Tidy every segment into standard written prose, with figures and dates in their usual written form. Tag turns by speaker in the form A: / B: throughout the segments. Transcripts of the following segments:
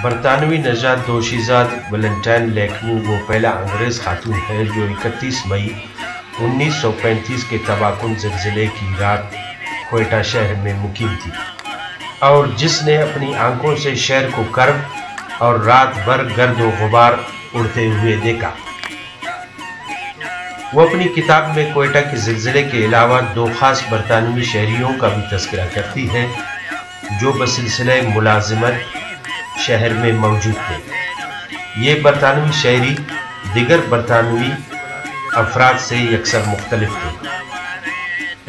A: برطانوی نژاد دوشیزاد ویلنٹائن لیکمو وہ پہلا انگریز خاتون ہے جو 31 مئی 1935 کے تباہ کن زلزلے کی رات کوئٹہ شہر میں مقیم تھی اور جس نے اپنی آنکھوں سے شہر کو کرب اور رات بھر گرد و غبار اڑتے ہوئے دیکھا۔ وہ اپنی کتاب میں کوئٹہ کے زلزلے کے علاوہ 2 خاص برطانوی شہریوں کا بھی تذکرہ کرتی ہے جو بسلسلہ ملازمت شہر میں موجود تھے۔ یہ برطانوی شہری دیگر برطانوی افراد سے یکسر مختلف تھے۔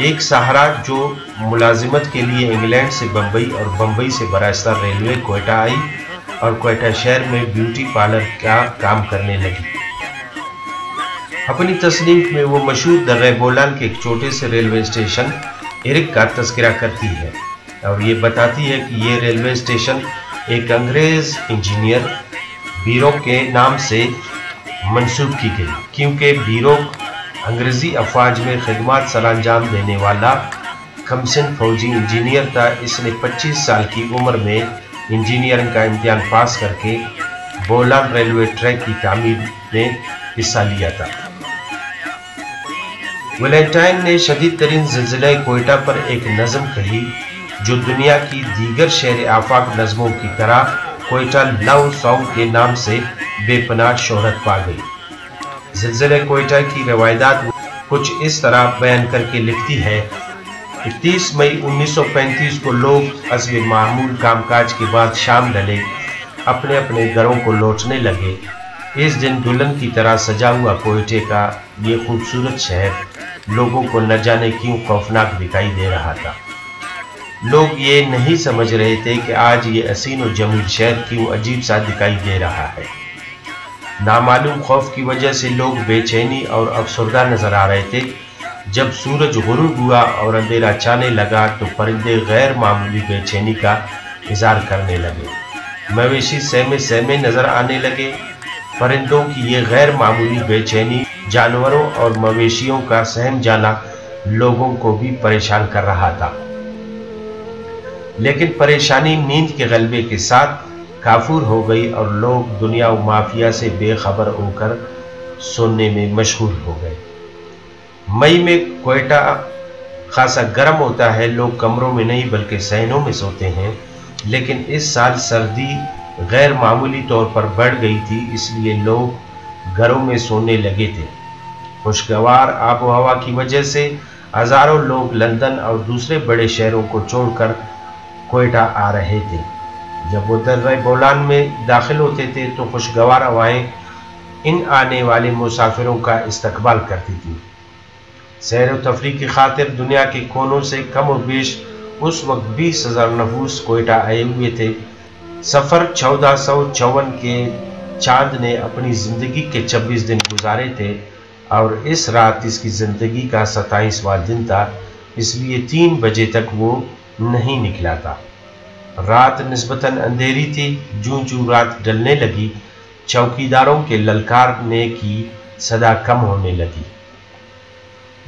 A: ایک سہارا جو ملازمت کے لیے انگلینڈ سے بمبئی اور بمبئی سے براستہ ریلوے کوئٹہ آئی اور کوئٹہ شہر میں بیوٹی پارلر کا کام کرنے لگی۔ اپنی تصنیف میں وہ مشہور درہ بولان کے ایک چھوٹے سے ریلوے اسٹیشن ارک کا تذکرہ کرتی ہے اور یہ بتاتی ہے کہ یہ ریلوے اسٹیشن ایک انگریز انجینئر بیروک کے نام سے منسوب کی گئی کیونکہ بیروک انگریزی افواج میں خدمات سر انجام دینے والا کمسن فوجی انجینئر تھا۔ اس نے 25 سال کی عمر میں انجینئرنگ کا امتحان پاس کر کے بولان ریلوے ٹریک کی تعمیر میں حصہ لیا تھا۔ ویلنٹائن نے شدید ترین زلزلہ کوئٹہ پر ایک نظم کہی جو دنیا کی دیگر شہر آفاق نظموں کی طرح کوئٹہ لو سانگ کے نام سے بے پناہ شہرت پا گئی۔ زلزلہ کوئٹہ کی روایات کچھ اس طرح بیان کر کے لکھتی ہے: 30 مئی 1935 کو لوگ حسب معمول کام کاج کے بعد شام ڈلے اپنے اپنے گھروں کو لوٹنے لگے۔ اس دن دلہن کی طرح سجا ہوا کوئٹے کا یہ خوبصورت شہر لوگوں کو نہ جانے کیوں خوفناک دکھائی دے رہا تھا۔ لوگ یہ نہیں سمجھ رہے تھے کہ آج یہ حسین و جمیل شہر کیوں عجیب سا دکھائی دے رہا ہے۔ نامعلوم خوف کی وجہ سے لوگ بے چینی اور افسردہ نظر آ رہے تھے۔ جب سورج غروب ہوا اور اندھیرا چھانے لگا تو پرندے غیر معمولی بے چینی کا اظہار کرنے لگے۔ مویشی سہمے سہمے نظر آنے لگے۔ پرندوں کی یہ غیر معمولی بے چینی جانوروں اور مویشیوں کا سہم جانا لوگوں کو بھی پریشان کر رہا تھا، لیکن پریشانی نیند کے غلبے کے ساتھ کافور ہو گئی اور لوگ دنیا و مافیا سے بے خبر ہو کر سونے میں مشغول ہو گئے۔ مئی میں کوئٹہ خاصا گرم ہوتا ہے، لوگ کمروں میں نہیں بلکہ صحنوں میں سوتے ہیں، لیکن اس سال سردی غیر معمولی طور پر بڑھ گئی تھی، اس لیے لوگ گھروں میں سونے لگے تھے۔ خوشگوار آب و ہوا کی وجہ سے ہزاروں لوگ لندن اور دوسرے بڑے شہروں کو چھوڑ کر کوئٹہ آ رہے تھے۔ جب وہ درہ بولان میں داخل ہوتے تھے تو خوشگوار ہوائیں ان آنے والے مسافروں کا استقبال کرتی تھیں۔ سیر و تفریح کی خاطر دنیا کے کونوں سے کم و بیش اس وقت 20,000 نفوس کوئٹہ آئے ہوئے تھے۔ سفر 1454 کے چاند نے اپنی زندگی کے 26 دن گزارے تھے اور اس رات اس کی زندگی کا 27واں دن تھا، اس لیے 3 بجے تک وہ نہیں نکلا تھا۔ رات نسبتاً اندھیری تھی۔ جوں جوں رات ڈلنے لگی چوکیداروں کے للکارنے کی صدا کم ہونے لگی۔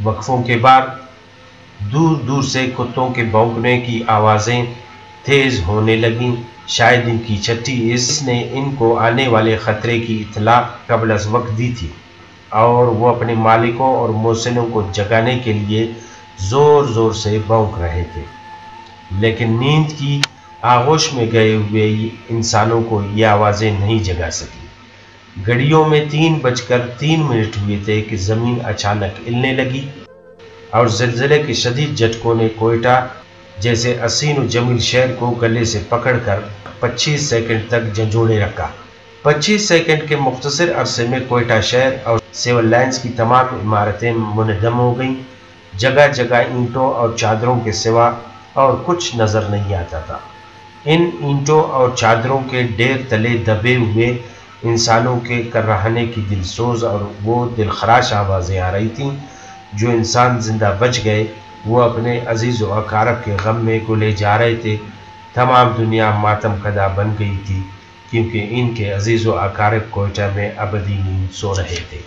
A: وقفوں کے بعد دور دور سے کتوں کے بھونکنے کی آوازیں تیز ہونے لگیں۔ شاید ان کی چھٹی اس نے ان کو آنے والے خطرے کی اطلاع قبل از وقت دی تھی اور وہ اپنے مالکوں اور محسنوں کو جگانے کے لیے زور زور سے بھونک رہے تھے، لیکن نیند کی آغوش میں گئے ہوئے انسانوں کو یہ آوازیں نہیں جگا سکی۔ گھڑیوں میں 3:03 ہوئے تھے کہ زمین اچانک ہلنے لگی اور زلزلے کے شدید جھٹکوں نے کوئٹہ جیسے حسین و جمیل شہر کو گلے سے پکڑ کر 25 سیکنڈ تک جھنجھوڑے رکھا۔ 25 سیکنڈ کے مختصر عرصے میں کوئٹہ شہر اور سول لائنز کی تمام عمارتیں منہدم ہو گئیں۔ جگہ جگہ اینٹوں اور چادروں کے سوا اور کچھ نظر نہیں آتا تھا۔ ان اینٹوں اور چادروں کے ڈھیر تلے دبے ہوئے انسانوں کے کرہنے کی دلسوز اور وہ دلخراش آوازیں آ رہی تھیں۔ جو انسان زندہ بچ گئے وہ اپنے عزیز و اقارب کے غم میں گلے جا رہے تھے۔ تمام دنیا ماتم کدہ بن گئی تھی کیونکہ ان کے عزیز و اقارب کوئٹہ میں ابدی نیند سو رہے تھے۔